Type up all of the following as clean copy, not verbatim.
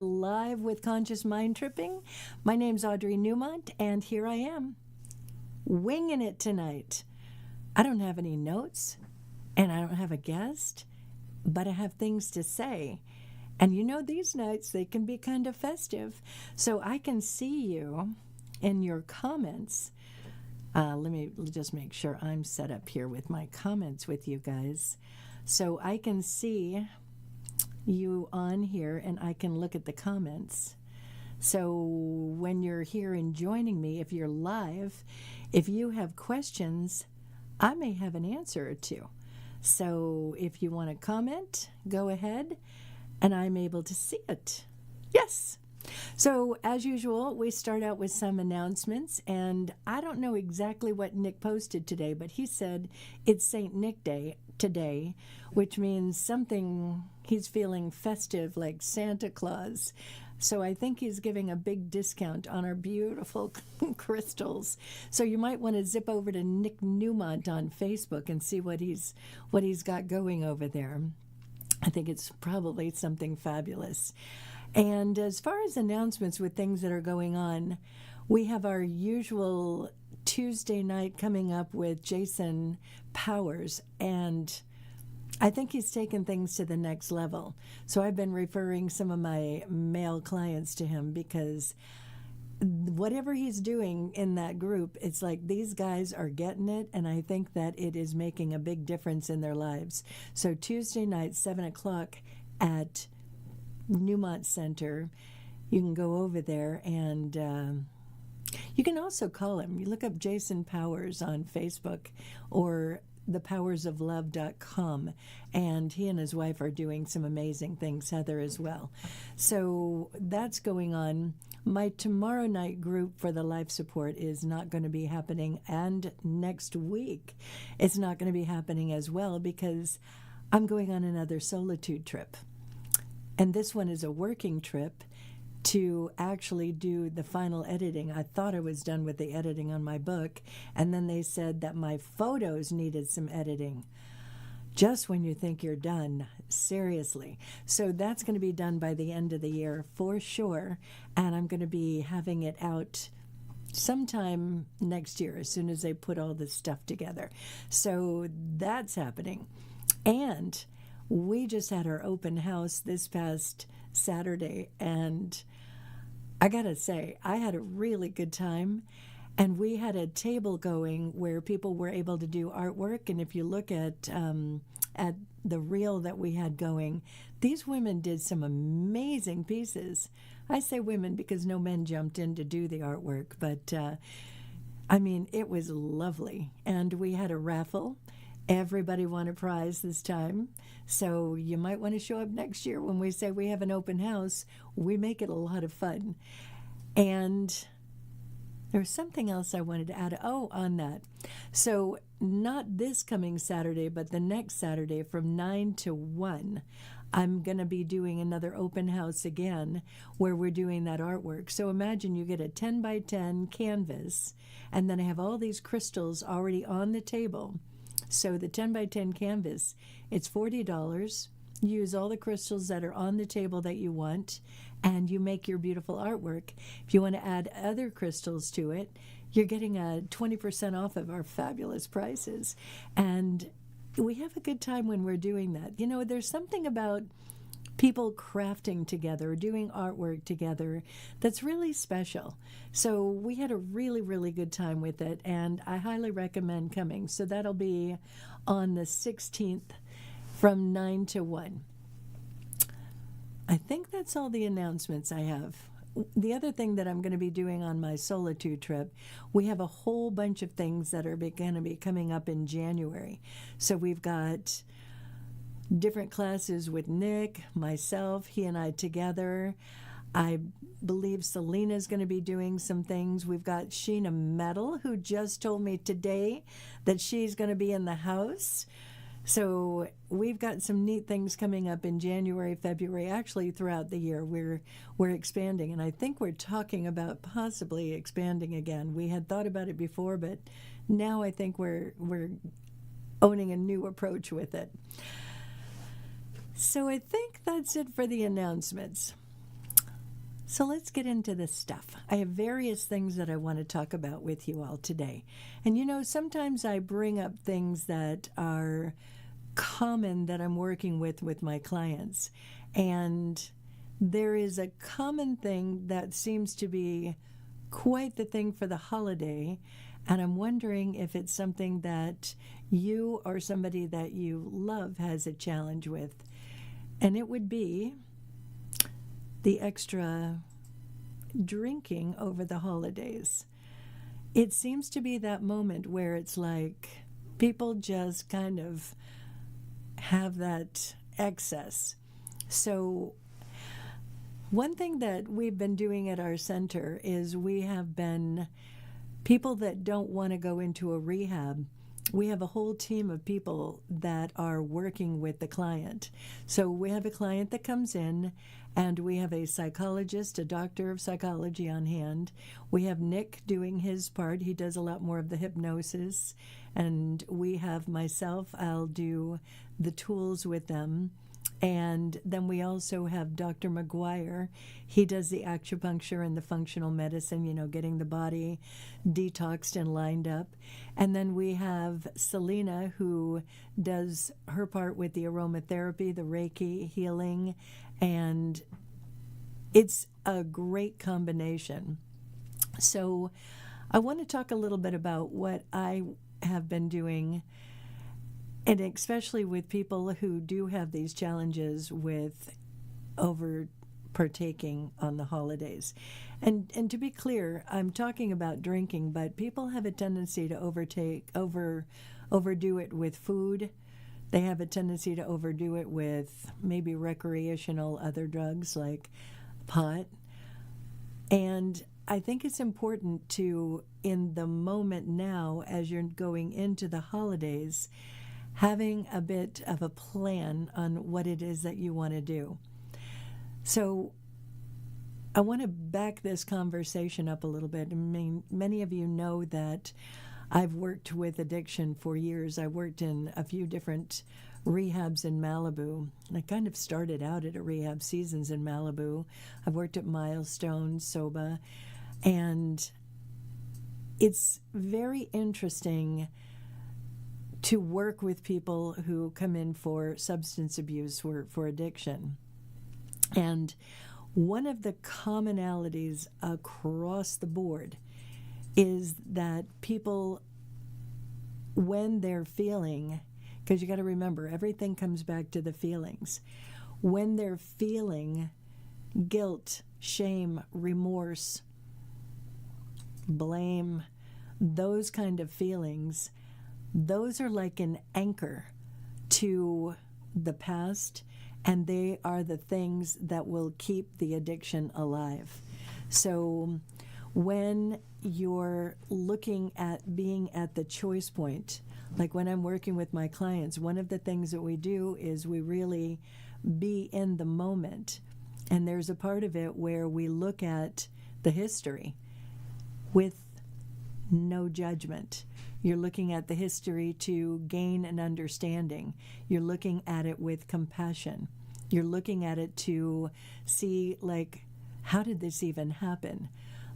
Live with Conscious Mind Tripping. My name's Audrey Newmont, and here I am, winging it tonight. I don't have any notes, and I don't have a guest, but I have things to say. And you know, these nights, they can be kind of festive. So I can see you in your comments. Let me just make sure I'm set up here with my comments with you guys. So I can see you on here and I can look at the comments. So when you're here and joining me, if you're live, if you have questions, I may have an answer or two. So if you want to comment, go ahead and I'm able to see it. Yes. So as usual, we start out with some announcements, and I don't know exactly what Nick posted today, but he said it's St. Nick Day today, which means something he's feeling festive like Santa Claus. So I think he's giving a big discount on our beautiful crystals. So you might want to zip over to Nick Newmont on Facebook and see what he's got going over there. I think it's probably something fabulous. And as far as announcements with things that are going on, we have our usual Tuesday night coming up with Jason Powers, and I think he's taken things to the next level. So I've been referring some of my male clients to him because whatever he's doing in that group, it's like these guys are getting it, and I think that it is making a big difference in their lives. So Tuesday night, 7 o'clock at Newmont Center, you can go over there, and you can also call him. You look up Jason Powers on Facebook or thepowersoflove.com, and he and his wife are doing some amazing things, Heather as well. So that's going on. My tomorrow night group for the life support is not going to be happening, and next week it's not going to be happening as well because I'm going on another solitude trip. And this one is a working trip to actually do the final editing. I thought I was done with the editing on my book, and then they said that my photos needed some editing. Just when you think you're done, seriously. So that's going to be done by the end of the year for sure, and I'm going to be having it out sometime next year as soon as they put all this stuff together. So that's happening. And we just had our open house this past Saturday, and I gotta say, I had a really good time. And we had a table going where people were able to do artwork. And if you look at the reel that we had going, these women did some amazing pieces. I say women because no men jumped in to do the artwork, but I mean, it was lovely. And we had a raffle. Everybody won a prize this time. So you might want to show up next year when we say we have an open house. We make it a lot of fun. And there's something else I wanted to add. Oh, on that. So not this coming Saturday, but the next Saturday from 9 to 1, I'm going to be doing another open house again where we're doing that artwork. So imagine you get a 10 by 10 canvas, and then I have all these crystals already on the table. So the 10 by 10 canvas, it's $40. You use all the crystals that are on the table that you want, and you make your beautiful artwork. If you want to add other crystals to it, you're getting a 20% off of our fabulous prices. And we have a good time when we're doing that. You know, there's something about people crafting together, doing artwork together, that's really special. So we had a really, really good time with it, and I highly recommend coming. So that'll be on the 16th from 9 to 1. I think that's all the announcements I have. The other thing that I'm going to be doing on my solitude trip, we have a whole bunch of things that are going to be coming up in January. So we've got different classes with Nick, myself, he and I together. I believe Selena's going to be doing some things. We've got Sheena Metal, who just told me today that she's going to be in the house. So we've got some neat things coming up in January, February, actually throughout the year. We're expanding, and I think we're talking about possibly expanding again. We had thought about it before, but now I think we're owning a new approach with it. So I think that's it for the announcements. So let's get into this stuff. I have various things that I want to talk about with you all today. And sometimes I bring up things that are common that I'm working with my clients. And there is a common thing that seems to be quite the thing for the holiday. And I'm wondering if it's something that you or somebody that you love has a challenge with. And it would be the extra drinking over the holidays. It seems to be that moment where it's like people just kind of have that excess. So one thing that we've been doing at our center is we have been people that don't want to go into a rehab. We have a whole team of people that are working with the client. So we have a client that comes in, and we have a psychologist, a doctor of psychology on hand. We have Nick doing his part. He does a lot more of the hypnosis. And we have myself, I'll do the tools with them. And then we also have Dr. McGuire. He does the acupuncture and the functional medicine, getting the body detoxed and lined up. And then we have Selena, who does her part with the aromatherapy, the Reiki healing, and it's a great combination. So I want to talk a little bit about what I have been doing, and especially with people who do have these challenges with over partaking on the holidays. And to be clear, I'm talking about drinking, but people have a tendency to overdo it with food. They have a tendency to overdo it with maybe recreational other drugs like pot. And I think it's important to, in the moment now, as you're going into the holidays, having a bit of a plan on what it is that you want to do. So I want to back this conversation up a little bit. I mean, many of you know that I've worked with addiction for years. I worked in a few different rehabs in Malibu. I kind of started out at a rehab, Seasons in Malibu. I've worked at Milestone, Soba, and it's very interesting to work with people who come in for substance abuse, for addiction. And one of the commonalities across the board is that people, when they're feeling, because you got to remember, everything comes back to the feelings. When they're feeling guilt, shame, remorse, blame, those kind of feelings, those are like an anchor to the past, and they are the things that will keep the addiction alive. So when you're looking at being at the choice point, like when I'm working with my clients, one of the things that we do is we really be in the moment. And there's a part of it where we look at the history with no judgment. You're looking at the history to gain an understanding. You're looking at it with compassion. You're looking at it to see, like, how did this even happen?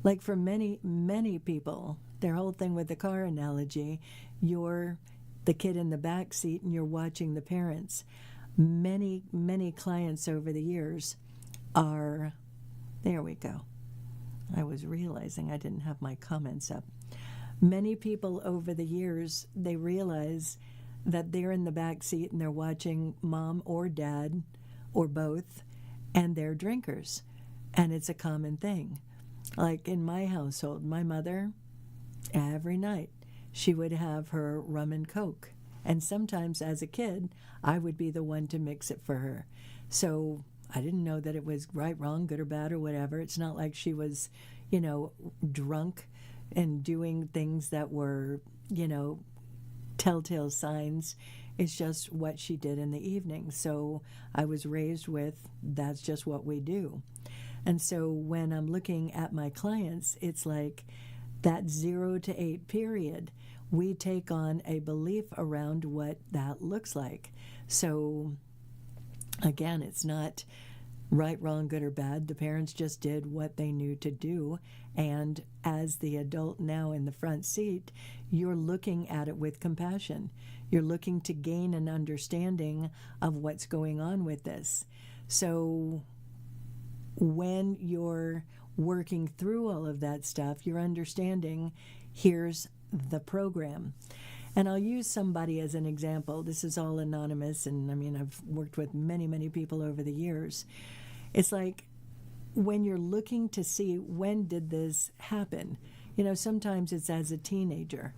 Like for many, many people, their whole thing with the car analogy, you're the kid in the back seat and you're watching the parents. Many, many clients over the years are, there we go. I was realizing I didn't have my comments up. Many people over the years, they realize that they're in the back seat and they're watching mom or dad or both, and they're drinkers. And it's a common thing. Like in my household, my mother, every night, she would have her rum and Coke. And sometimes as a kid, I would be the one to mix it for her. So I didn't know that it was right, wrong, good or bad or whatever. It's not like she was, drunk and doing things that were, telltale signs. It's just what she did in the evening. So I was raised with, that's just what we do. And so when I'm looking at my clients, it's like that 0 to 8 period, we take on a belief around what that looks like. So again, it's not right, wrong, good or bad. The parents just did what they knew to do. And as the adult now in the front seat, you're looking at it with compassion. You're looking to gain an understanding of what's going on with this. So when you're working through all of that stuff, you're understanding, here's the program. And I'll use somebody as an example. This is all anonymous, and I mean, I've worked with many, many people over the years. It's like when you're looking to see, when did this happen? Sometimes it's as a teenager,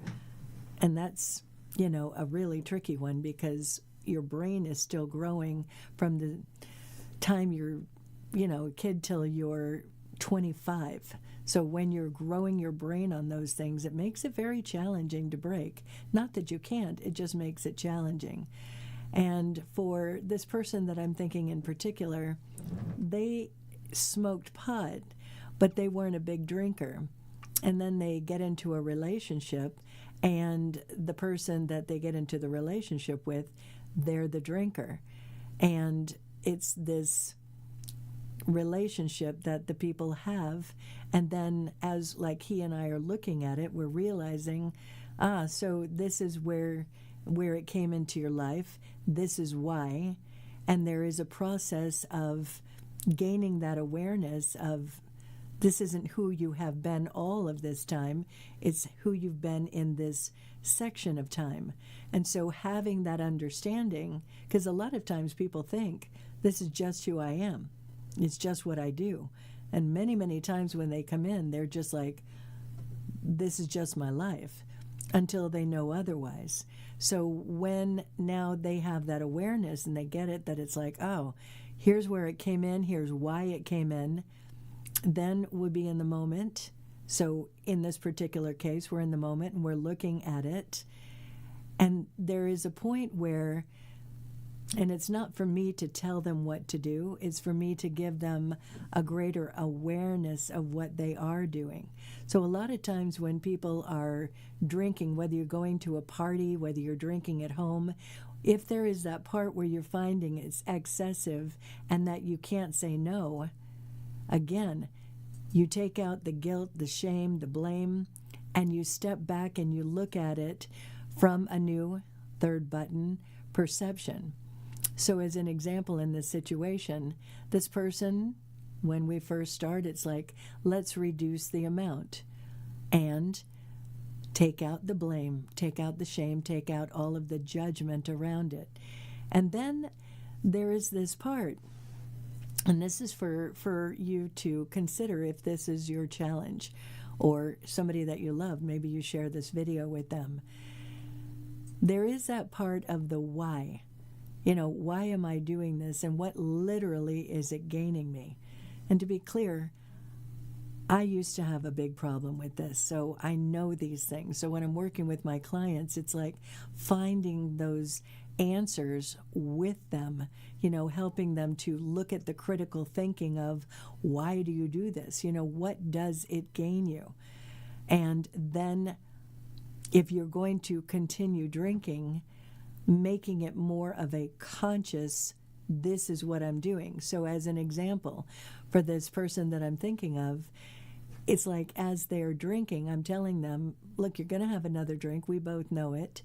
and that's, a really tricky one because your brain is still growing from the time you're, a kid till you're 25. So when you're growing your brain on those things, it makes it very challenging to break. Not that you can't, it just makes it challenging. And for this person that I'm thinking in particular, they smoked pot, but they weren't a big drinker. And then they get into a relationship, and the person that they get into the relationship with, they're the drinker. And it's this relationship that the people have, and then as like he and I are looking at it, we're realizing, so this is where it came into your life, this is why, and there is a process of gaining that awareness of this isn't who you have been all of this time, it's who you've been in this section of time. And so having that understanding, because a lot of times people think this is just who I am. It's just what I do. And many, many times when they come in, they're just like, this is just my life, until they know otherwise. So when now they have that awareness and they get it, that it's like, oh, here's where it came in, here's why it came in, then we'll be in the moment. So in this particular case, we're in the moment and we're looking at it. And there is a point where, and it's not for me to tell them what to do, it's for me to give them a greater awareness of what they are doing. So a lot of times when people are drinking, whether you're going to a party, whether you're drinking at home, if there is that part where you're finding it's excessive and that you can't say no, again, you take out the guilt, the shame, the blame, and you step back and you look at it from a new third button perception. So as an example in this situation, this person, when we first start, it's like, let's reduce the amount and take out the blame, take out the shame, take out all of the judgment around it. And then there is this part, and this is for you to consider if this is your challenge or somebody that you love. Maybe you share this video with them. There is that part of the why. Why am I doing this, and what literally is it gaining me? And to be clear, I used to have a big problem with this, so I know these things. So when I'm working with my clients, it's like finding those answers with them, helping them to look at the critical thinking of, why do you do this? What does it gain you? And then if you're going to continue drinking, making it more of a conscious, this is what I'm doing. So as an example, for this person that I'm thinking of, it's like as they're drinking, I'm telling them, look, you're going to have another drink. We both know it.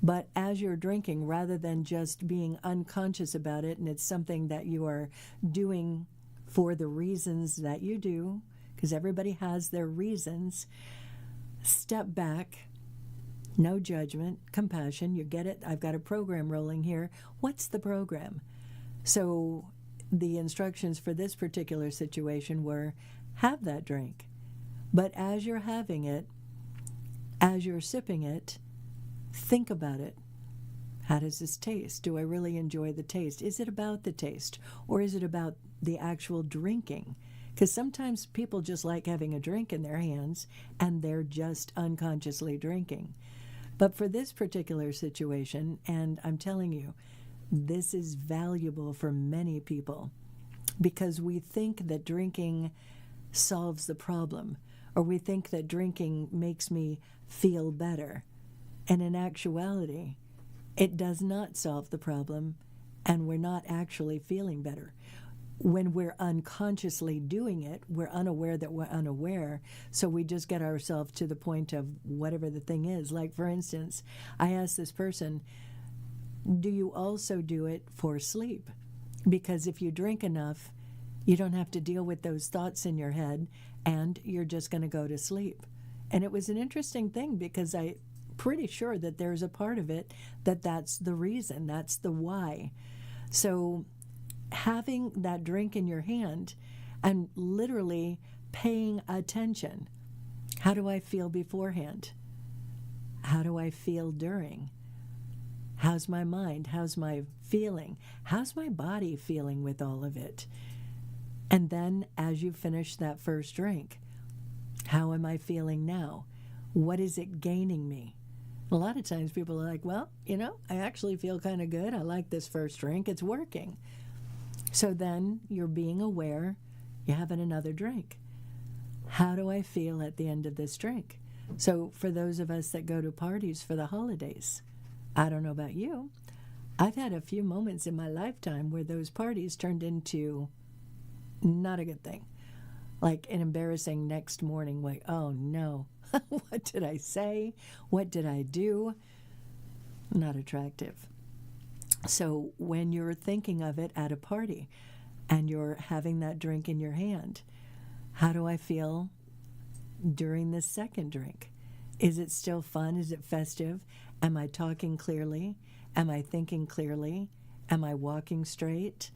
But as you're drinking, rather than just being unconscious about it, and it's something that you are doing for the reasons that you do, because everybody has their reasons, step back. No judgment, compassion, you get it? I've got a program rolling here. What's the program? So the instructions for this particular situation were, have that drink. But as you're having it, as you're sipping it, think about it. How does this taste? Do I really enjoy the taste? Is it about the taste, or is it about the actual drinking? Because sometimes people just like having a drink in their hands and they're just unconsciously drinking. But for this particular situation, and I'm telling you, this is valuable for many people, because we think that drinking solves the problem, or we think that drinking makes me feel better. And in actuality, it does not solve the problem, and we're not actually feeling better. when we're unconsciously doing it, we're unaware that we're unaware. So we just get ourselves to the point of whatever the thing is. Like, for instance, I asked this person, do you also do it for sleep? Because if you drink enough, you don't have to deal with those thoughts in your head, and you're just going to go to sleep. And it was an interesting thing, because I'm pretty sure that there's a part of it that's the reason, that's the why. So having that drink in your hand and literally paying attention. How do I feel beforehand? How do I feel during? How's my mind? How's my feeling? How's my body feeling with all of it? And then as you finish that first drink, how am I feeling now? What is it gaining me? A lot of times people are like, well, I actually feel kind of good. I like this first drink. It's working. So then you're being aware, you're having another drink. How do I feel at the end of this drink? So for those of us that go to parties for the holidays, I don't know about you, I've had a few moments in my lifetime where those parties turned into not a good thing. Like an embarrassing next morning, like, oh no, what did I say? What did I do? Not attractive. So when you're thinking of it at a party and you're having that drink in your hand, how do I feel during this second drink? Is it still fun? Is it festive? Am I talking clearly? Am I thinking clearly? Am I walking straight?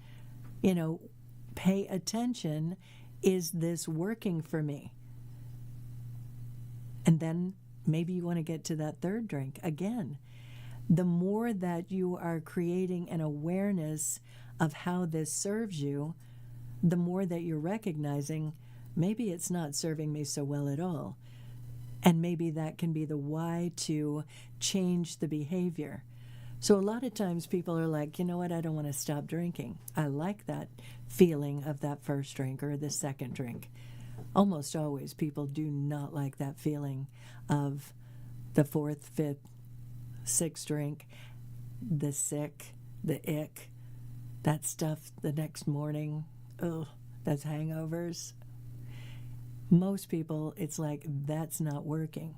Pay attention. Is this working for me? And then maybe you want to get to that third drink again. The more that you are creating an awareness of how this serves you, the more that you're recognizing maybe it's not serving me so well at all. And maybe that can be the why to change the behavior. So a lot of times people are like, you know what, I don't want to stop drinking. I like that feeling of that first drink or the second drink. Almost always people do not like that feeling of the fourth, fifth, sixth drink, the sick, the ick, that stuff the next morning. Ugh, that's hangovers. Most people, it's like, that's not working.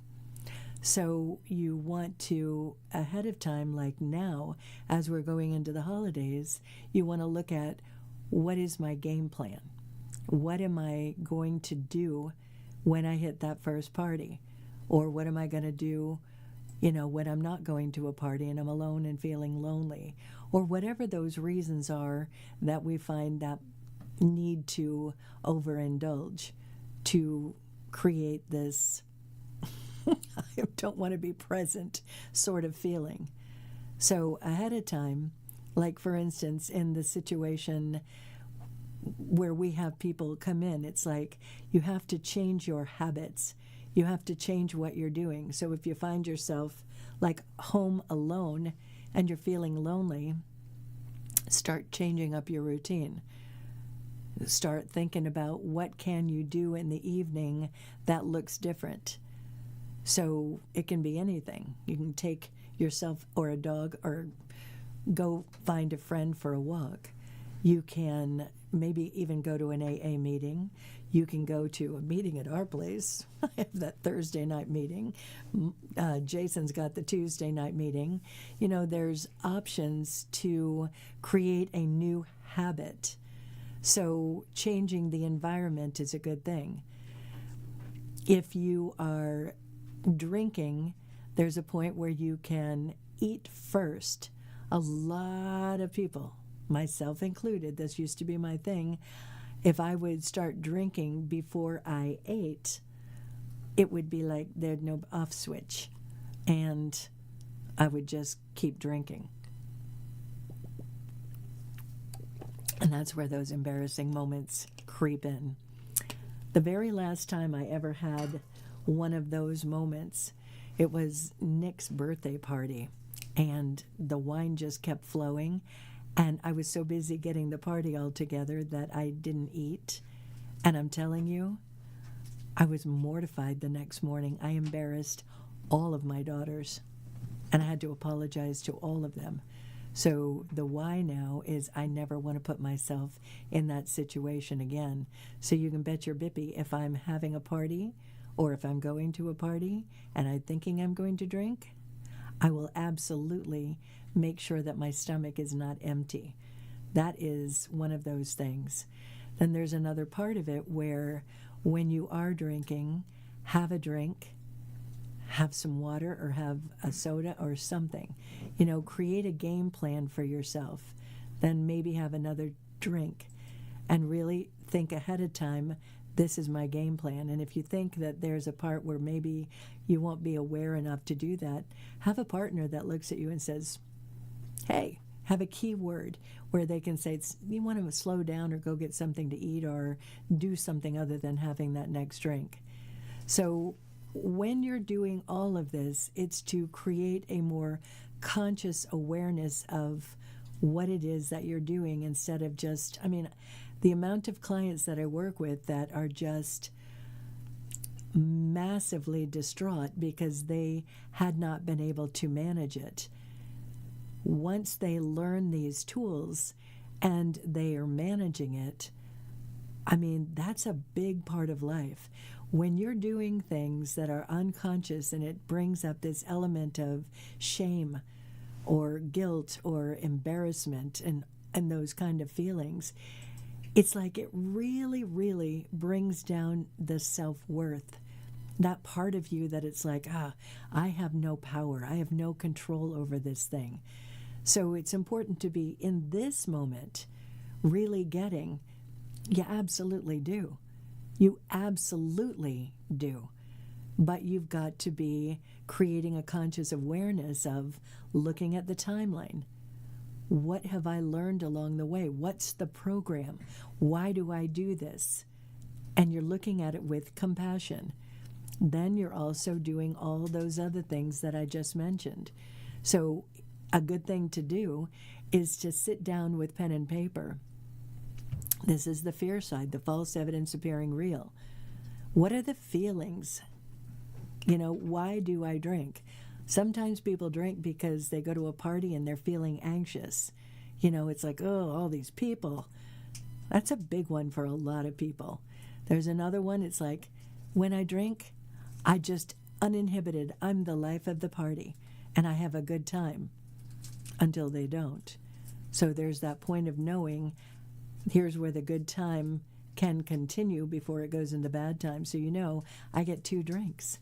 So you want to, ahead of time, like now, as we're going into the holidays, you want to look at, what is my game plan? What am I going to do when I hit that first party? Or what am I going to do, when I'm not going to a party and I'm alone and feeling lonely? Or whatever those reasons are that we find that need to overindulge to create this I don't want to be present sort of feeling. So ahead of time, like for instance, in the situation where we have people come in, it's like you have to change your habits. You have to change what you're doing. So if you find yourself like home alone and you're feeling lonely, start changing up your routine. Start thinking about what can you do in the evening that looks different. So it can be anything. You can take yourself or a dog or go find a friend for a walk. You can maybe even go to an AA meeting. You can go to a meeting at our place. I have that Thursday night meeting. Jason's got the Tuesday night meeting. There's options to create a new habit. So changing the environment is a good thing. If you are drinking, there's a point where you can eat first. A lot of people, myself included, this used to be my thing. If I would start drinking before I ate, it would be like there'd no off switch, and I would just keep drinking. And that's where those embarrassing moments creep in. The very last time I ever had one of those moments, it was Nick's birthday party, and the wine just kept flowing, and I was so busy getting the party all together that I didn't eat. And I'm telling you, I was mortified the next morning. I embarrassed all of my daughters, and I had to apologize to all of them So the why now is I never want to put myself in that situation again. So you can bet your bippy, if I'm having a party or if I'm going to a party and I'm thinking I'm going to drink, I will absolutely make sure that my stomach is not empty. That is one of those things. Then there's another part of it where when you are drinking, have a drink, have some water or have a soda or something. Create a game plan for yourself. Then maybe have another drink and really think ahead of time, this is my game plan. And if you think that there's a part where maybe you won't be aware enough to do that, have a partner that looks at you and says, hey, have a key word where they can say, you want to slow down or go get something to eat or do something other than having that next drink. So when you're doing all of this, it's to create a more conscious awareness of what it is that you're doing instead of just, the amount of clients that I work with that are just massively distraught because they had not been able to manage it. Once they learn these tools and they are managing it, that's a big part of life. When you're doing things that are unconscious and it brings up this element of shame or guilt or embarrassment and those kind of feelings, it's like it really, really brings down the self-worth. That part of you that it's like, I have no power. I have no control over this thing. So it's important to be in this moment really getting, you absolutely do. You absolutely do. But you've got to be creating a conscious awareness of looking at the timeline. What have I learned along the way? What's the program? Why do I do this? And you're looking at it with compassion. Then you're also doing all those other things that I just mentioned. So a good thing to do is to sit down with pen and paper. This is the fear side, the false evidence appearing real. What are the feelings? Why do I drink? Sometimes people drink because they go to a party and they're feeling anxious. It's like, all these people. That's a big one for a lot of people. There's another one, it's like, when I drink, I just uninhibited. I'm the life of the party, and I have a good time until they don't. So there's that point of knowing here's where the good time can continue before it goes into bad time. So I get 2 drinks,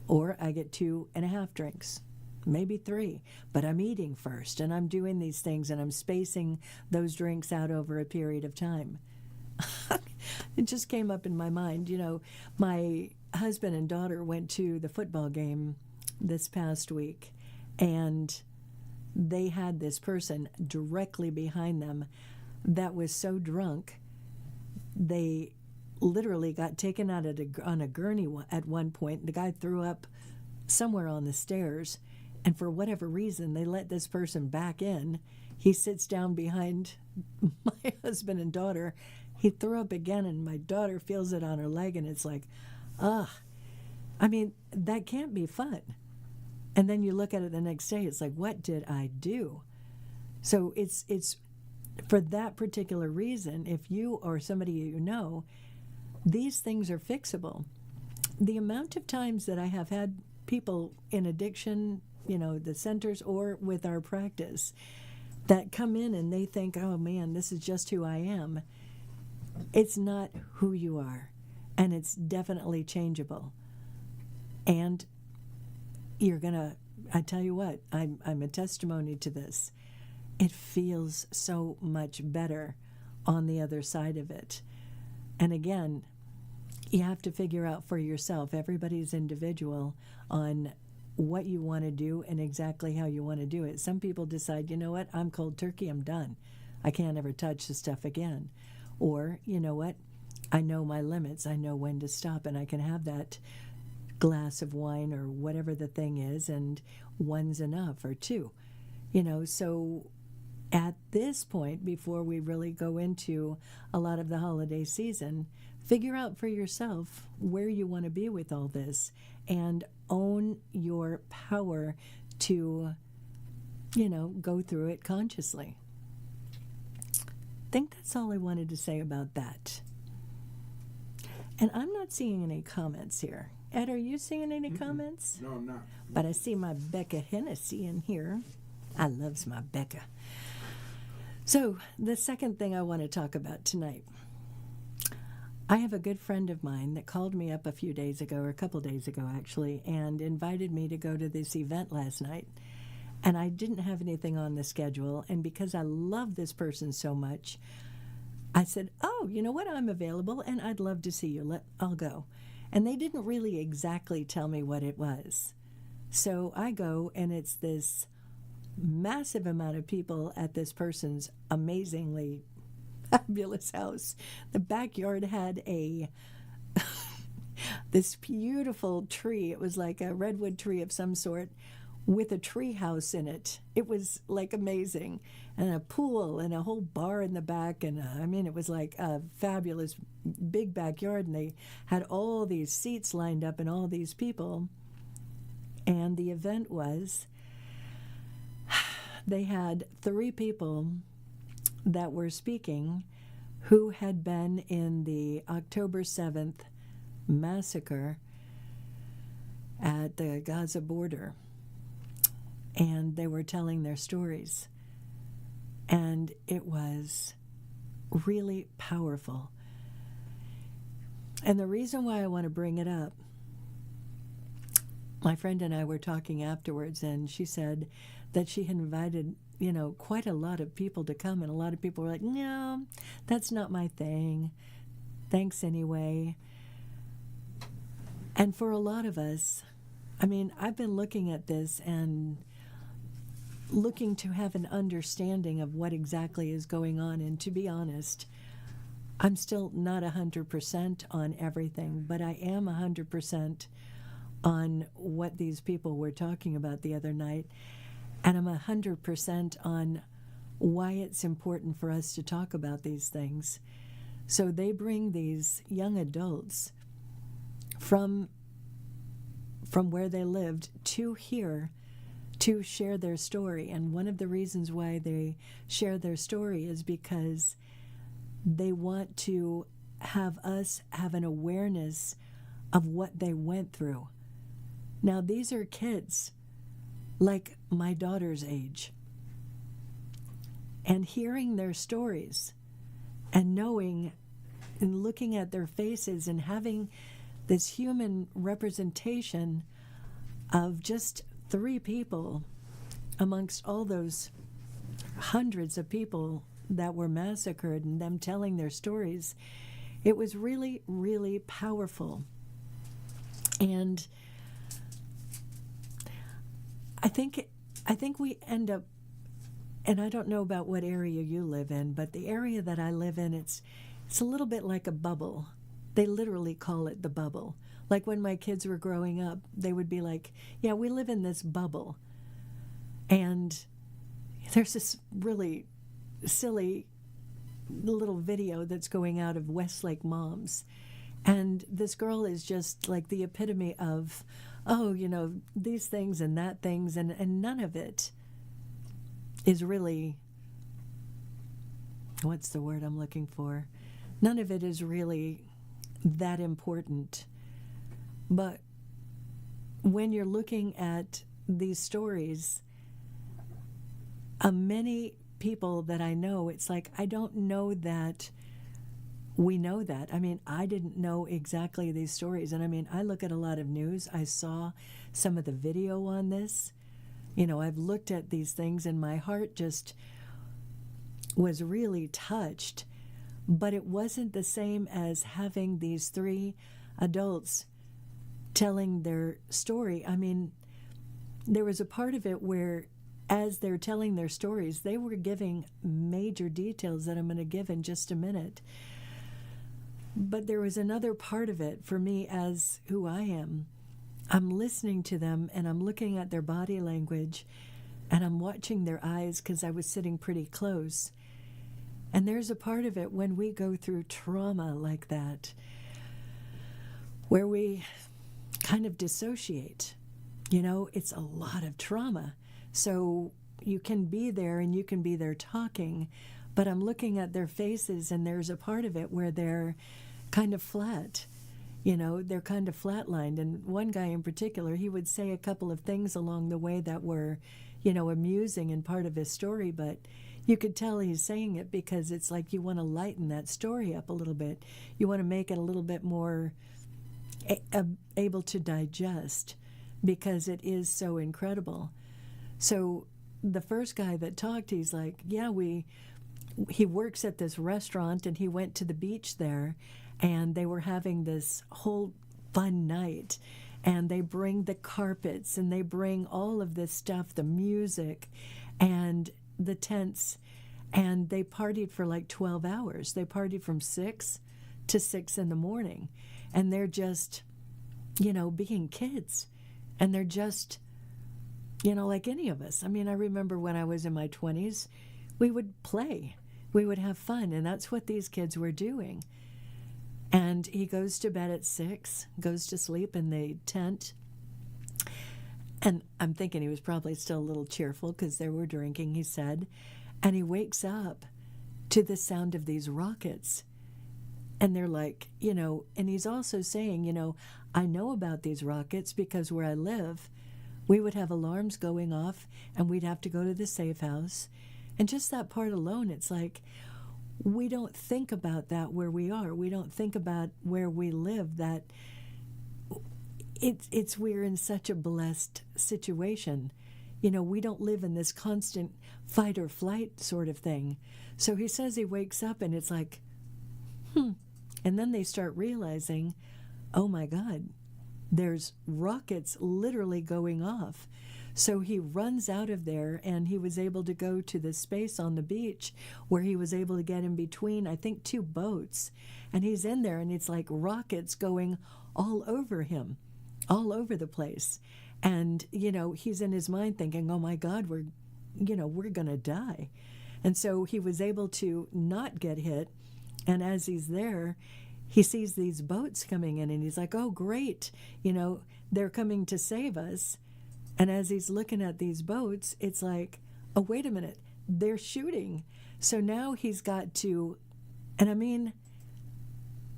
or I get 2.5 drinks, maybe 3, but I'm eating first, and I'm doing these things, and I'm spacing those drinks out over a period of time. It just came up in my mind. My husband and daughter went to the football game this past week, and they had this person directly behind them that was so drunk, they literally got taken out on a gurney at one point. The guy threw up somewhere on the stairs, and for whatever reason, they let this person back in. He sits down behind my husband and daughter. He threw up again, and my daughter feels it on her leg, and it's like, that can't be fun. And then you look at it the next day, it's like, what did I do? So it's for that particular reason, if you or somebody these things are fixable. The amount of times that I have had people in addiction, the centers or with our practice, that come in and they think, oh man, this is just who I am. It's not who you are, and it's definitely changeable. And I tell you what, I'm a testimony to this. It feels so much better on the other side of it. And again, you have to figure out for yourself. Everybody's individual on what you want to do and exactly how you want to do it. Some people decide, you know what, I'm cold turkey, I'm done. I can't ever touch the stuff again. Or, you know what, I know my limits. I know when to stop, and I can have that glass of wine or whatever the thing is, and one's enough, or 2. So at this point, before we really go into a lot of the holiday season, figure out for yourself where you want to be with all this and own your power to go through it consciously. I think that's all I wanted to say about that. And I'm not seeing any comments here. Ed, are you seeing any comments? No, I'm not. But I see my Becca Hennessy in here. I loves my Becca. So the second thing I want to talk about tonight. I have a good friend of mine that called me up a few days ago, or a couple days ago actually, and invited me to go to this event last night. And I didn't have anything on the schedule, and because I love this person so much, I said, oh, you know what, I'm available, and I'd love to see you. I'll go. And they didn't really exactly tell me what it was. So I go, and it's this massive amount of people at this person's amazingly fabulous house. The backyard had this beautiful tree. It was like a redwood tree of some sort with a tree house in it. It was like amazing. And a pool and a whole bar in the back. And it was like a fabulous big backyard. And they had all these seats lined up and all these people. And the event was, they had 3 people that were speaking who had been in the October 7th massacre at the Gaza border. And they were telling their stories. And it was really powerful. And the reason why I want to bring it up, my friend and I were talking afterwards, and she said that she had invited, quite a lot of people to come, and a lot of people were like, no, that's not my thing. Thanks anyway. And for a lot of us, I've been looking at this and looking to have an understanding of what exactly is going on. And to be honest, I'm still not 100% on everything, but I am 100% on what these people were talking about the other night. And I'm 100% on why it's important for us to talk about these things. So they bring these young adults from where they lived to here to share their story. And one of the reasons why they share their story is because they want to have us have an awareness of what they went through. Now, these are kids like my daughter's age. And hearing their stories and knowing and looking at their faces and having this human representation of just 3 people amongst all those hundreds of people that were massacred and them telling their stories, it was really, really powerful. And I think we end up, and I don't know about what area you live in, but the area that I live in, it's a little bit like a bubble. They literally call it the bubble. Like when my kids were growing up, they would be like, yeah, we live in this bubble. And there's this really silly little video that's going out of Westlake moms. And this girl is just like the epitome of, these things and that things, and none of it is really, what's the word I'm looking for? None of it is really that important. But when you're looking at these stories, many people that I know, it's like, I don't know that we know that. I didn't know exactly these stories. And I look at a lot of news. I saw some of the video on this. I've looked at these things and my heart just was really touched. But it wasn't the same as having these 3 adults telling their story. There was a part of it where, as they're telling their stories, they were giving major details that I'm going to give in just a minute. But there was another part of it for me as who I am. I'm listening to them and I'm looking at their body language and I'm watching their eyes because I was sitting pretty close. And there's a part of it when we go through trauma like that where we kind of dissociate. It's a lot of trauma. So, you can be there and you can be there talking, but I'm looking at their faces and there's a part of it where they're kind of flat. They're kind of flatlined. And one guy in particular, he would say a couple of things along the way that were, amusing and part of his story, but you could tell he's saying it because it's like you want to lighten that story up a little bit. You want to make it a little bit more able to digest because it is so incredible. So the first guy that talked, he's like, yeah, he works at this restaurant and he went to the beach there and they were having this whole fun night. And they bring the carpets and they bring all of this stuff, the music and the tents. And they partied for like 12 hours. They partied from 6 to 6 in the morning. And they're just, being kids. And they're just, like any of us. I mean, I remember when I was in my 20s, we would play. We would have fun. And that's what these kids were doing. And he goes to bed at 6, goes to sleep in the tent. And I'm thinking he was probably still a little cheerful because they were drinking, he said. And he wakes up to the sound of these rockets. And they're like, and he's also saying, I know about these rockets because where I live, we would have alarms going off and we'd have to go to the safe house. And just that part alone, it's like, we don't think about that where we are. We don't think about where we live, that we're in such a blessed situation. We don't live in this constant fight or flight sort of thing. So he says he wakes up and it's like, And then they start realizing, oh my God, there's rockets literally going off. So he runs out of there and he was able to go to the space on the beach where he was able to get in between, I think, 2 boats. And he's in there and it's like rockets going all over him, all over the place. And, he's in his mind thinking, oh my God, we're going to die. And so he was able to not get hit. And as he's there, he sees these boats coming in and he's like, oh, great. They're coming to save us. And as he's looking at these boats, it's like, oh, wait a minute, they're shooting. So now he's got to, and I mean,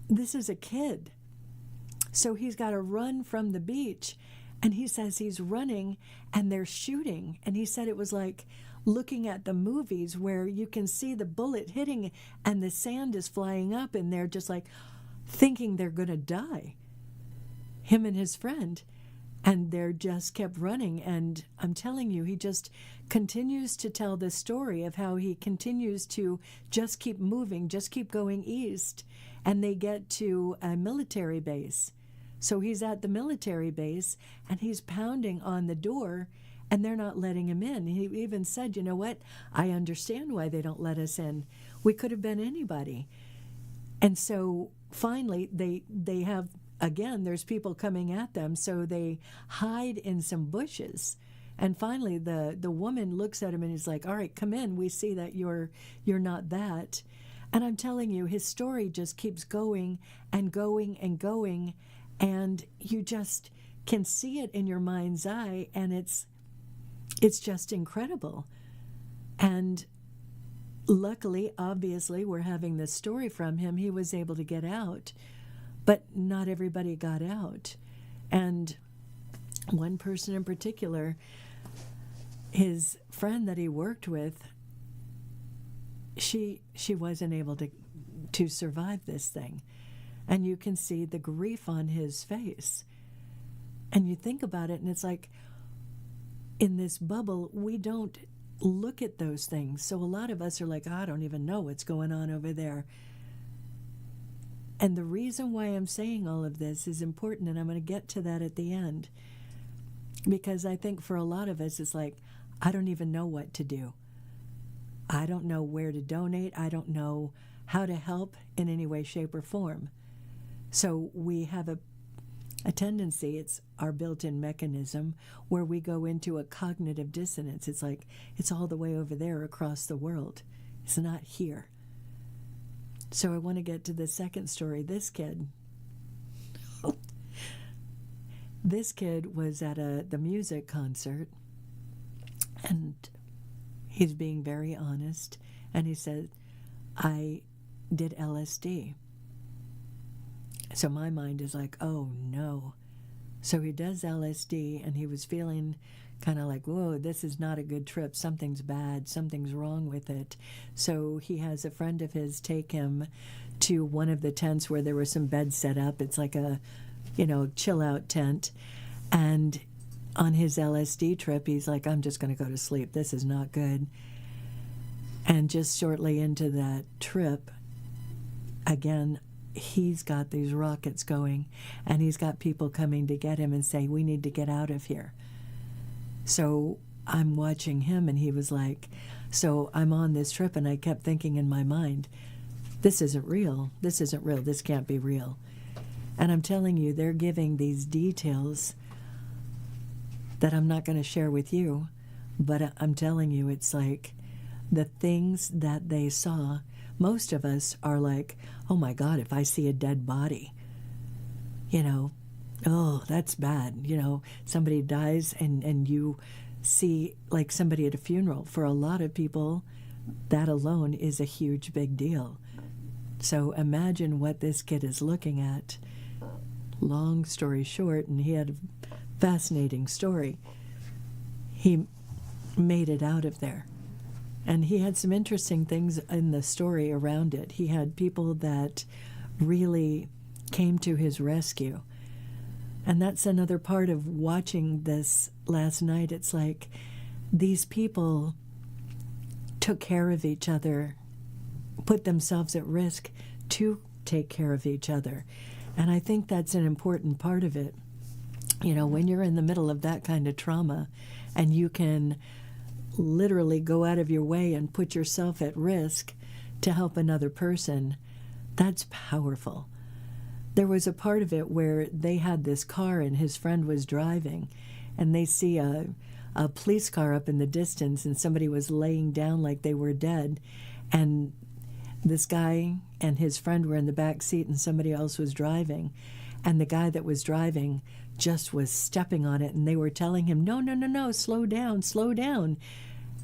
this is a kid. So he's got to run from the beach. And he says he's running and they're shooting. And he said it was like looking at the movies where you can see the bullet hitting and the sand is flying up and they're just like thinking they're going to die, him and his friend. And they're just kept running. And I'm telling you, he just continues to tell the story of how he continues to just keep moving, just keep going east. And they get to a military base. So he's at the military base and he's pounding on the door and they're not letting him in. He even said, you know what? I understand why they don't let us in. We could have been anybody. And so finally they have, again, there's people coming at them, so they hide in some bushes. And finally, the woman looks at him and is like, all right, come in. We see that you're not that. And I'm telling you, his story just keeps going and going and going. And you just can see it in your mind's eye. And it's just incredible. And luckily, obviously, we're having this story from him. He was able to get out. But not everybody got out. And one person in particular, his friend that he worked with, she wasn't able to survive this thing. And you can see the grief on his face. And you think about it, and it's like, in this bubble, we don't look at those things. So a lot of us are like, I don't even know what's going on over there. And the reason why I'm saying all of this is important, and I'm going to get to that at the end, because I think for a lot of us, it's like, I don't even know what to do. I don't know where to donate. I don't know how to help in any way, shape, or form. So we have a tendency, it's our built-in mechanism, where we go into a cognitive dissonance. It's like, it's all the way over there across the world. It's not here. So I want to get to the second story. This kid was at the music concert, and He's being very honest. And he said, I did LSD. So my mind is like, oh no. So he does LSD, and he was feeling kind of like, whoa, this is not a good trip. Something's bad. Something's wrong with it. So he has a friend of his take him to one of the tents where there were some beds set up. It's like a, chill out tent. And on his LSD trip, he's like, I'm just going to go to sleep. This is not good. And just shortly into that trip, again, he's got these rockets going, and he's got people coming to get him and say, we need to get out of here. So I'm watching him, and he was like, so I'm on this trip, and I kept thinking in my mind, this isn't real. This isn't real. This can't be real. And I'm telling you, they're giving these details that I'm not going to share with you, but I'm telling you, it's like the things that they saw. Most of us are like, oh my God, if I see a dead body, oh, that's bad. Somebody dies and you see like somebody at a funeral. For a lot of people, that alone is a huge, big deal. So imagine what this kid is looking at. Long story short, and he had a fascinating story. He made it out of there. And he had some interesting things in the story around it. He had people that really came to his rescue. And that's another part of watching this last night. It's like these people took care of each other, put themselves at risk to take care of each other. And I think that's an important part of it. When you're in the middle of that kind of trauma and you can literally go out of your way and put yourself at risk to help another person, that's powerful. There was a part of it where they had this car and his friend was driving, and they see a police car up in the distance, and somebody was laying down like they were dead, and this guy and his friend were in the back seat and somebody else was driving, and the guy that was driving just was stepping on it, and they were telling him, no, slow down.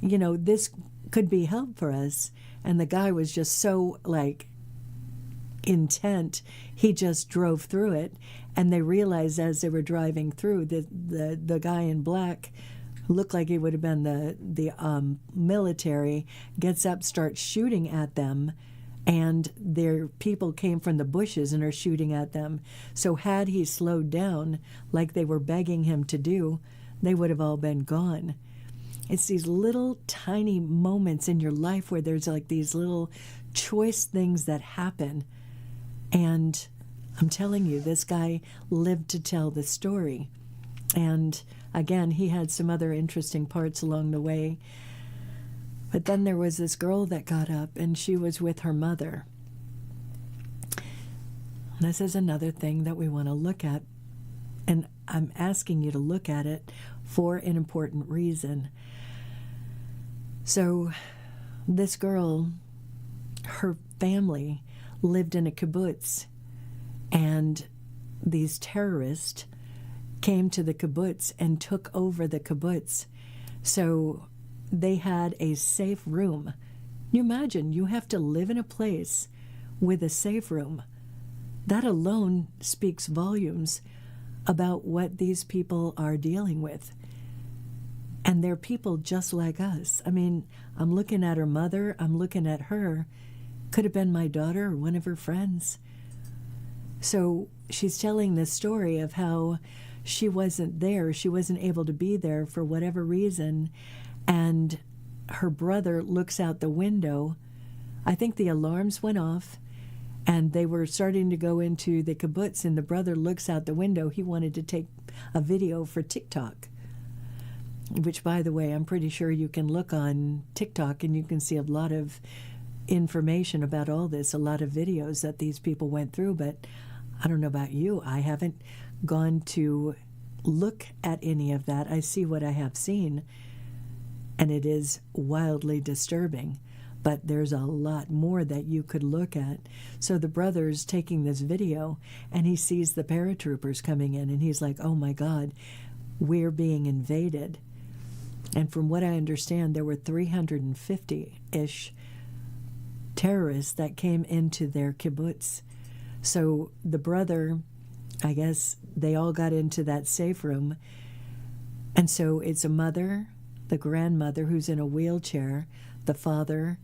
This could be help for us. And the guy was just so, intent, he just drove through it. And they realized as they were driving through, the guy in black looked like he would have been the military, gets up, starts shooting at them, and their people came from the bushes and are shooting at them. So had he slowed down like they were begging him to do, they would have all been gone. It's these little tiny moments in your life where there's like these little choice things that happen. And I'm telling you, this guy lived to tell the story. And again, he had some other interesting parts along the way. But then there was this girl that got up, and she was with her mother. This is another thing that we want to look at, and I'm asking you to look at it for an important reason. So this girl, her family lived in a kibbutz, and these terrorists came to the kibbutz and took over the kibbutz. So they had a safe room. You imagine, you have to live in a place with a safe room. That alone speaks volumes about what these people are dealing with. And they're people just like us. I mean, I'm looking at her mother, I'm looking at her. Could have been my daughter or one of her friends. So she's telling this story of how she wasn't there. She wasn't able to be there for whatever reason. And her brother looks out the window. I think the alarms went off, and they were starting to go into the kibbutz, and the brother looks out the window. He wanted to take a video for TikTok, which, by the way, I'm pretty sure you can look on TikTok and you can see a lot of information about all this, a lot of videos that these people went through. But I don't know about you. I haven't gone to look at any of that. I see what I have seen, and it is wildly disturbing. But there's a lot more that you could look at. So the brother's taking this video, and he sees the paratroopers coming in, and he's like, oh my God, we're being invaded. And from what I understand, there were 350-ish terrorists that came into their kibbutz. So the brother, I guess they all got into that safe room. And so it's a mother, the grandmother who's in a wheelchair, the father,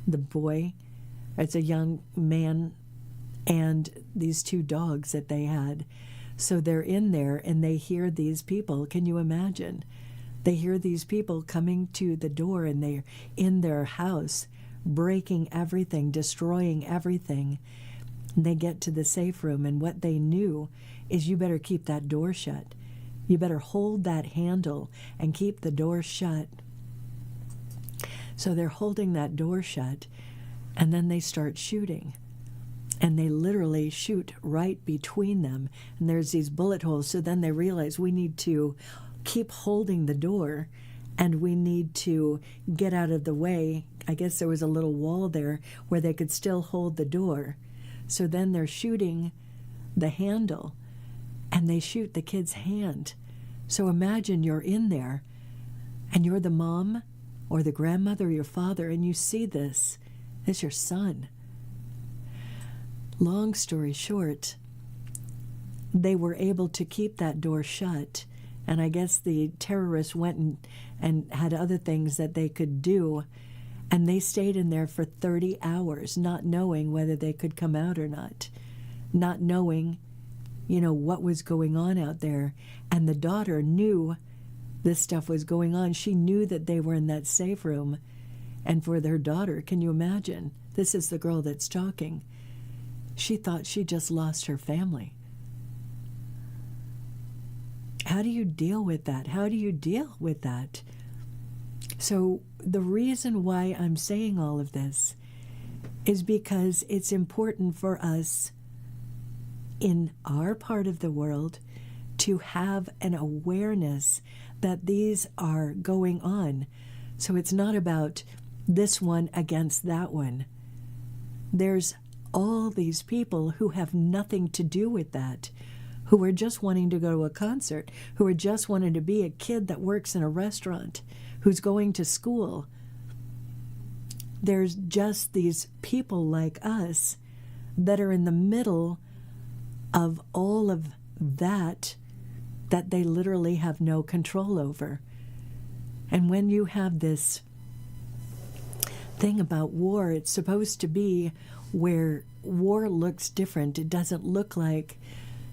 the boy, it's a young man, and these two dogs that they had. So they're in there and they hear these people. Can you imagine? They hear these people coming to the door and they're in their house, breaking everything, destroying everything. And they get to the safe room, and what they knew is you better keep that door shut. You better hold that handle and keep the door shut. So they're holding that door shut, and then they start shooting. And they literally shoot right between them. And there's these bullet holes. So then they realize we need to keep holding the door, and we need to get out of the way. I guess there was a little wall there where they could still hold the door. So then they're shooting the handle, and they shoot the kid's hand. So imagine you're in there, and you're the mom or the grandmother or your father, and you see this. It's your son. Long story short, they were able to keep that door shut. And I guess the terrorists went and had other things that they could do. And they stayed in there for 30 hours, not knowing whether they could come out or not. Not knowing, what was going on out there. And the daughter knew this stuff was going on. She knew that they were in that safe room. And for their daughter, can you imagine? This is the girl that's talking. She thought she just lost her family. How do you deal with that? How do you deal with that? So the reason why I'm saying all of this is because it's important for us in our part of the world to have an awareness that these are going on. So it's not about this one against that one. There's all these people who have nothing to do with that, who are just wanting to go to a concert, who are just wanting to be a kid that works in a restaurant, who's going to school. There's just these people like us that are in the middle of all of that they literally have no control over. And when you have this thing about war, it's supposed to be where war looks different. It doesn't look like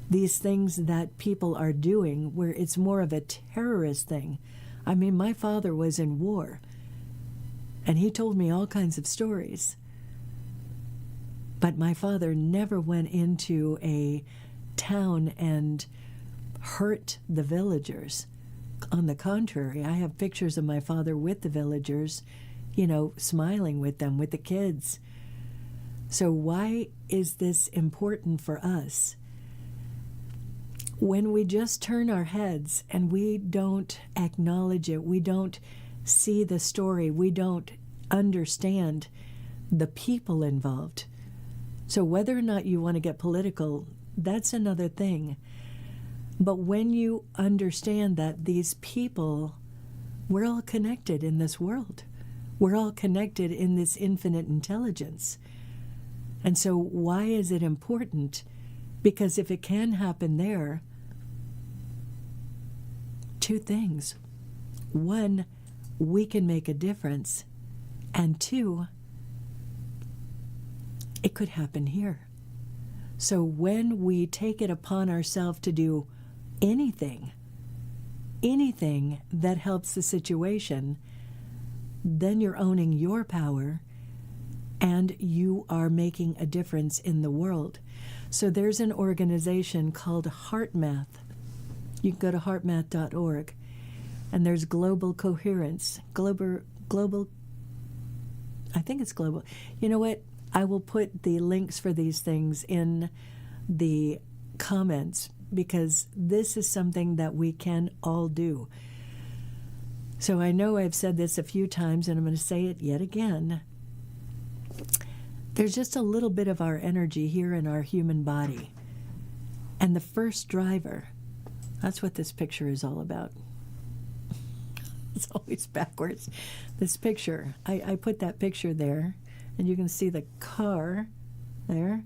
these things that people are doing, where it's more of a terrorist thing. I mean, my father was in war, and he told me all kinds of stories. But my father never went into a town and hurt the villagers. On the contrary, I have pictures of my father with the villagers, smiling with them, with the kids. So why is this important for us? When we just turn our heads and we don't acknowledge it, we don't see the story, we don't understand the people involved. So whether or not you want to get political, that's another thing. But when you understand that these people, we're all connected in this world. We're all connected in this infinite intelligence. And so why is it important? Because if it can happen there, two things. One, we can make a difference. And two, it could happen here. So when we take it upon ourselves to do anything that helps the situation, then you're owning your power and you are making a difference in the world. So there's an organization called HeartMath. You can go to heartmath.org, and there's Global Coherence. Global, I think it's global. You know what? I will put the links for these things in the comments, because this is something that we can all do. So I know I've said this a few times, and I'm going to say it yet again. There's just a little bit of our energy here in our human body. And the first driver, that's what this picture is all about. It's always backwards. This picture, I put that picture there, and you can see the car there.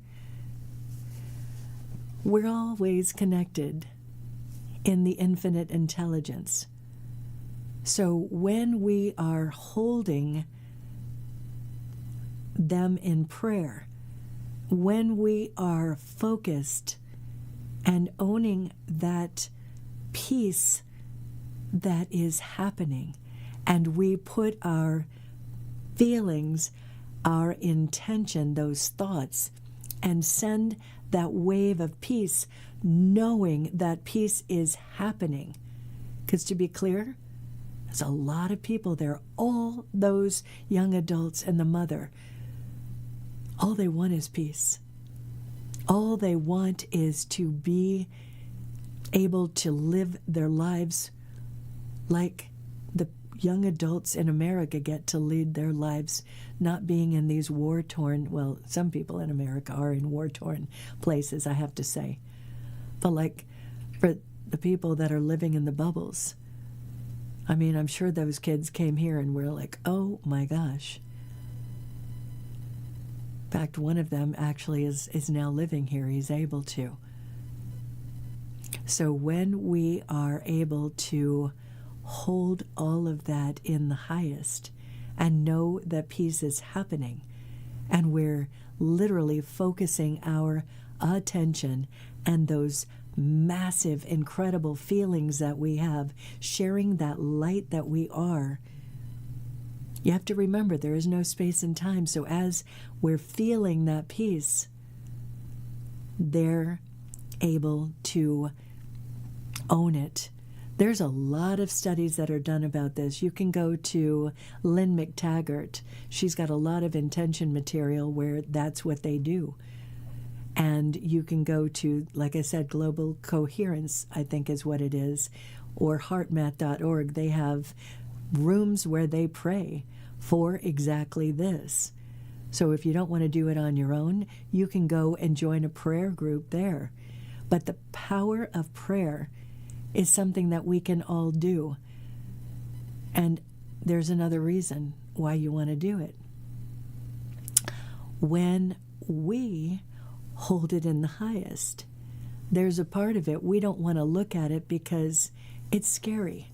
We're always connected in the infinite intelligence. So when we are holding them in prayer, when we are focused and owning that peace that is happening, and we put our feelings, our intention, those thoughts, and send that wave of peace, knowing that peace is happening. Because to be clear, there's a lot of people there, all those young adults and the mother, all they want is peace. All they want is to be able to live their lives like the young adults in America get to lead their lives, not being in these war-torn, well, some people in America are in war-torn places, I have to say. But like for the people that are living in the bubbles, I mean, I'm sure those kids came here and were like, oh my gosh. In fact, one of them actually is now living here. He's able to. So when we are able to hold all of that in the highest and know that peace is happening, and we're literally focusing our attention and those massive, incredible feelings that we have, sharing that light that we are, you have to remember there is no space and time. So as we're feeling that peace, they're able to own it. There's a lot of studies that are done about this. You can go to Lynn McTaggart. She's got a lot of intention material where that's what they do. And you can go to, like I said, Global Coherence, I think is what it is, or heartmath.org. They have rooms where they pray for exactly this. So if you don't want to do it on your own, you can go and join a prayer group there. But the power of prayer is something that we can all do. And there's another reason why you want to do it. When we hold it in the highest, there's a part of it we don't want to look at it because it's scary.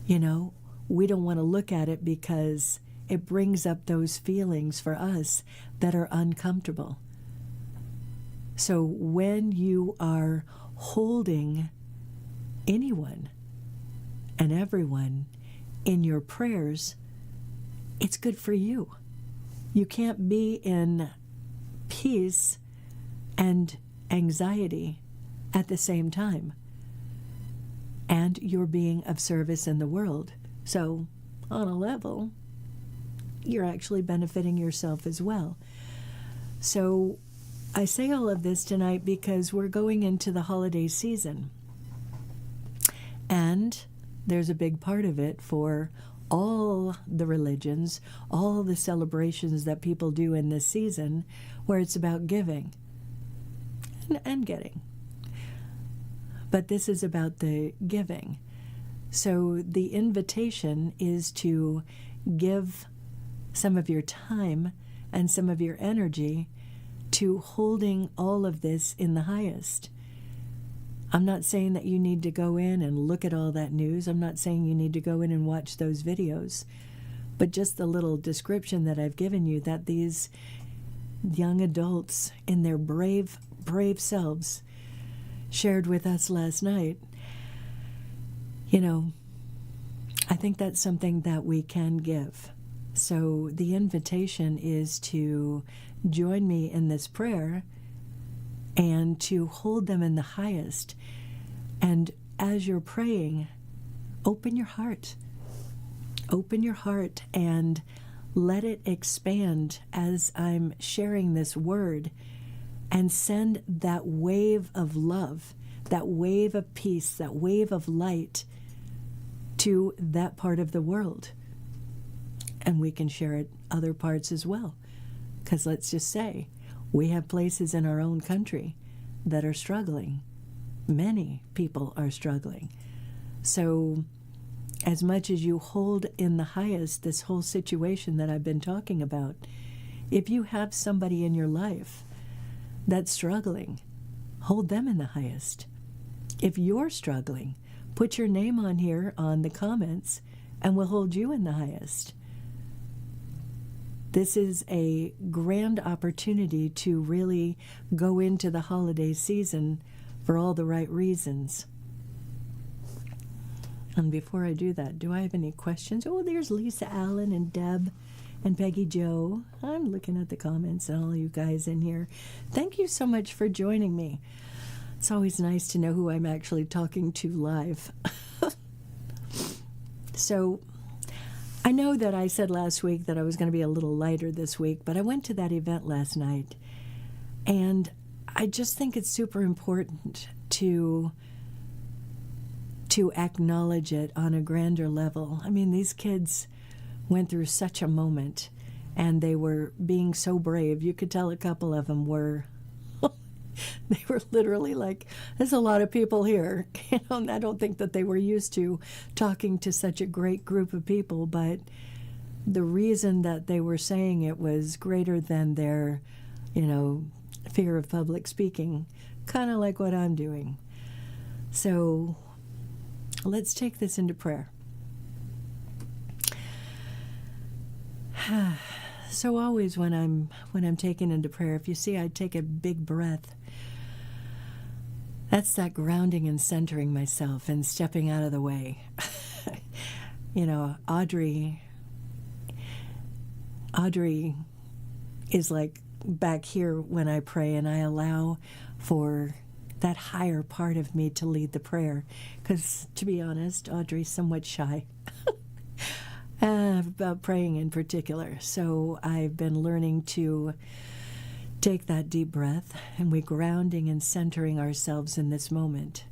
You know, we don't want to look at it because it brings up those feelings for us that are uncomfortable. So when you are holding anyone and everyone in your prayers, it's good for you. You can't be in peace and anxiety at the same time. And you're being of service in the world. So, on a level, you're actually benefiting yourself as well. So, I say all of this tonight because we're going into the holiday season. And there's a big part of it for all the religions, all the celebrations that people do in this season, where it's about giving and getting. But this is about the giving. So the invitation is to give some of your time and some of your energy to holding all of this in the highest. I'm not saying that you need to go in and look at all that news. I'm not saying you need to go in and watch those videos. But just the little description that I've given you, that these young adults in their brave selves shared with us last night, you know, I think that's something that we can give. So the invitation is to join me in this prayer and to hold them in the highest. And as you're praying, open your heart. Open your heart and let it expand as I'm sharing this word, and send that wave of love, that wave of peace, that wave of light to that part of the world. And we can share it other parts as well. Because let's just say, we have places in our own country that are struggling. Many people are struggling. So as much as you hold in the highest this whole situation that I've been talking about, if you have somebody in your life that's struggling, hold them in the highest. If you're struggling, put your name on here on the comments and we'll hold you in the highest. This is a grand opportunity to really go into the holiday season for all the right reasons. And before I do that, do I have any questions? Oh, there's Lisa Allen and Deb and Peggy Jo. I'm looking at the comments and all you guys in here. Thank you so much for joining me. It's always nice to know who I'm actually talking to live. So I know that I said last week that I was going to be a little lighter this week, but I went to that event last night, and I just think it's super important to acknowledge it on a grander level. I mean, these kids went through such a moment, and they were being so brave. You could tell a couple of them were, they were literally like, there's a lot of people here. And I don't think that they were used to talking to such a great group of people, but the reason that they were saying it was greater than their, fear of public speaking, kind of like what I'm doing. So let's take this into prayer. So always when I'm taken into prayer, if you see I take a big breath, that's that grounding and centering myself and stepping out of the way. Audrey is like back here when I pray, and I allow for that higher part of me to lead the prayer. Because, to be honest, Audrey's somewhat shy about praying in particular. So I've been learning to take that deep breath, and we're grounding and centering ourselves in this moment.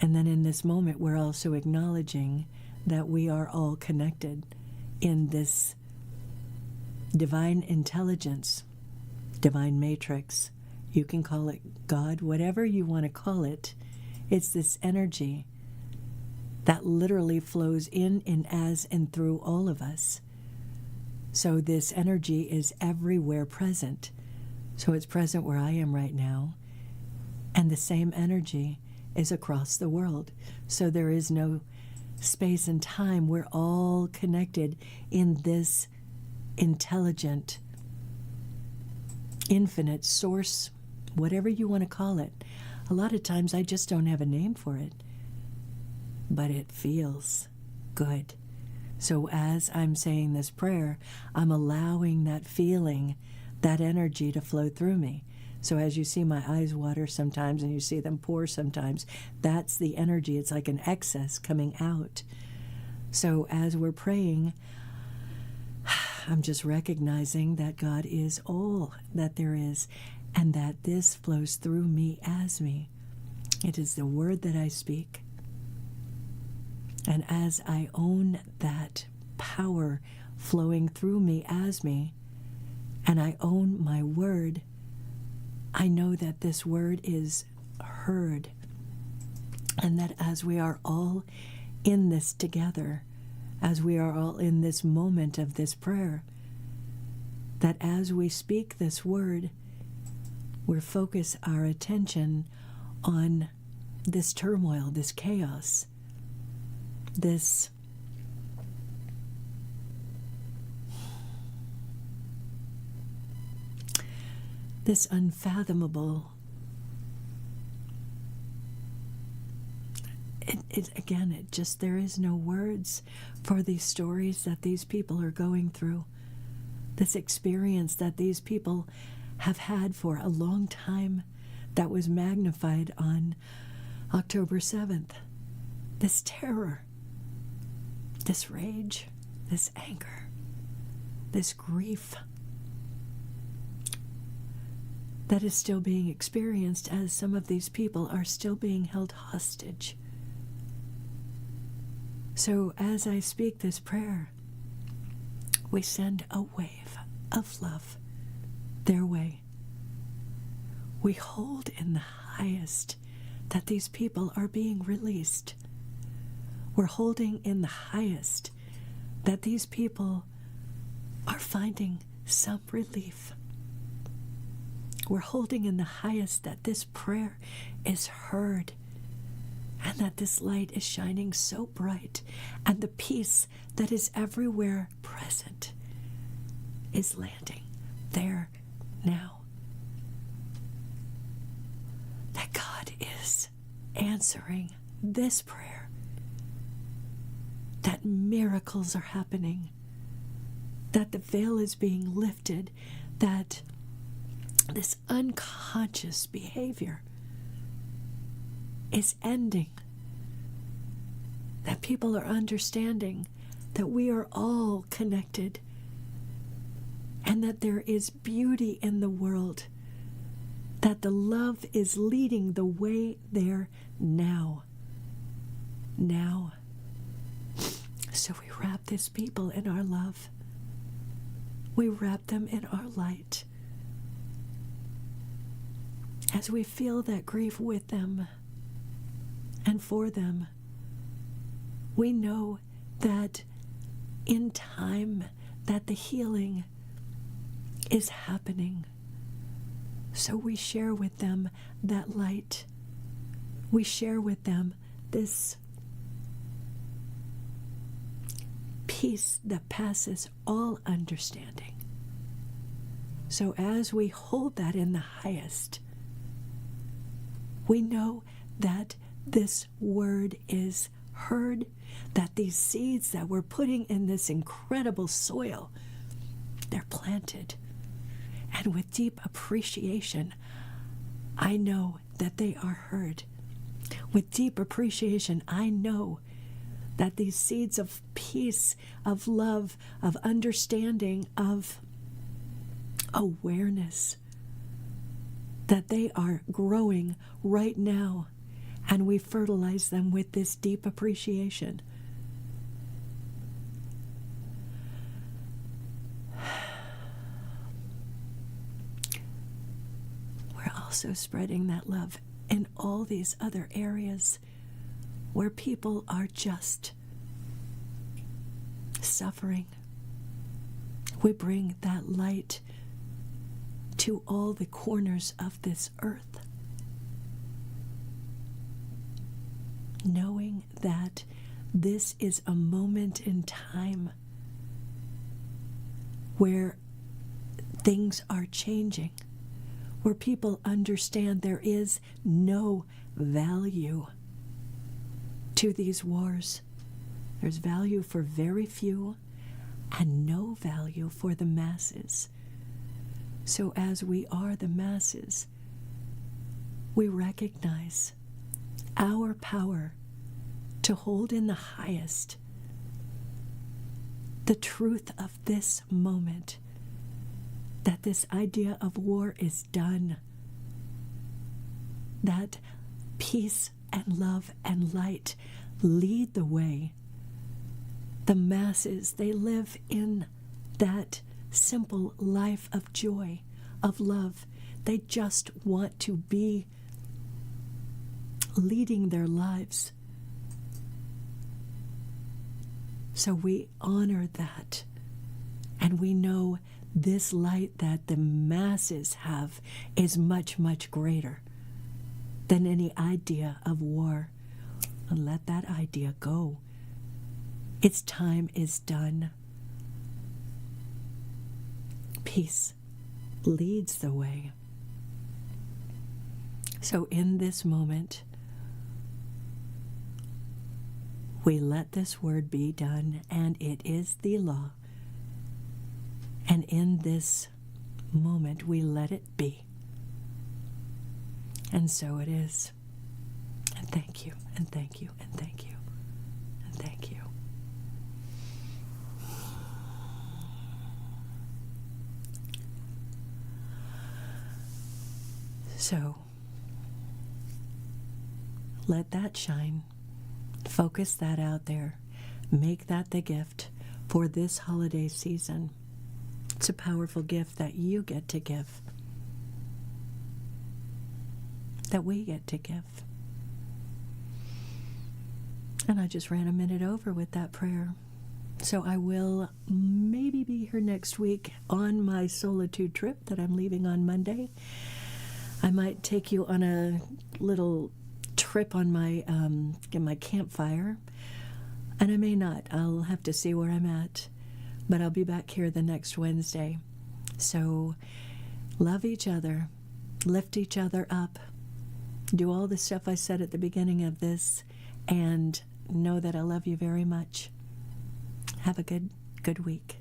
And then in this moment, we're also acknowledging that we are all connected in this divine intelligence, divine matrix. You can call it God, whatever you want to call it. It's this energy that literally flows in and as and through all of us. So this energy is everywhere present. So it's present where I am right now. And the same energy is across the world. So there is no space and time. We're all connected in this intelligent, infinite source, whatever you want to call it. A lot of times I just don't have a name for it, but it feels good. So as I'm saying this prayer, I'm allowing that feeling, that energy to flow through me. So as you see my eyes water sometimes and you see them pour sometimes, that's the energy. It's like an excess coming out. So as we're praying, I'm just recognizing that God is all that there is, and that this flows through me as me. It is the word that I speak. And as I own that power flowing through me as me, and I own my word, I know that this word is heard. And that as we are all in this together, as we are all in this moment of this prayer, that as we speak this word, we focus our attention on this turmoil, this chaos, this unfathomable. There is no words for these stories that these people are going through, this experience that these people have had for a long time that was magnified on October 7th. This terror, this rage, this anger, this grief that is still being experienced as some of these people are still being held hostage. So as I speak this prayer, we send a wave of love their way. We hold in the highest that these people are being released. We're holding in the highest that these people are finding some relief. We're holding in the highest that this prayer is heard and that this light is shining so bright, and the peace that is everywhere present is landing there now. That God is answering this prayer, that miracles are happening, that the veil is being lifted, that this unconscious behavior is ending, that people are understanding that we are all connected and that there is beauty in the world, that the love is leading the way there now. Now. So we wrap these people in our love. We wrap them in our light. As we feel that grief with them and for them, we know that in time that the healing is happening. So we share with them that light. We share with them this peace that passes all understanding. So as we hold that in the highest, we know that this word is heard, that these seeds that we're putting in this incredible soil, they're planted. And with deep appreciation, I know that they are heard. With deep appreciation, I know that these seeds of peace, of love, of understanding, of awareness, that they are growing right now, and we fertilize them with this deep appreciation. We're also spreading that love in all these other areas where people are just suffering. We bring that light to all the corners of this earth, knowing that this is a moment in time where things are changing, where people understand there is no value to these wars. There's value for very few and no value for the masses. So as we are the masses, we recognize our power to hold in the highest the truth of this moment, that this idea of war is done, that peace and love and light lead the way. The masses, they live in that simple life of joy, of love. They just want to be leading their lives. So we honor that, and we know this light that the masses have is much, much greater than any idea of war. And let that idea go. Its time is done. Peace leads the way. So in this moment, we let this word be done, and it is the law. And in this moment, we let it be. And so it is. And thank you, and thank you, and thank you, and thank you. So, let that shine. Focus that out there. Make that the gift for this holiday season. It's a powerful gift that you get to give, that we get to give. And I just ran a minute over with that prayer. So I will maybe be here next week on my solitude trip that I'm leaving on Monday. I might take you on a little trip on my campfire, and I may not. I'll have to see where I'm at, but I'll be back here the next Wednesday. So love each other, lift each other up, do all the stuff I said at the beginning of this, and know that I love you very much. Have a good week.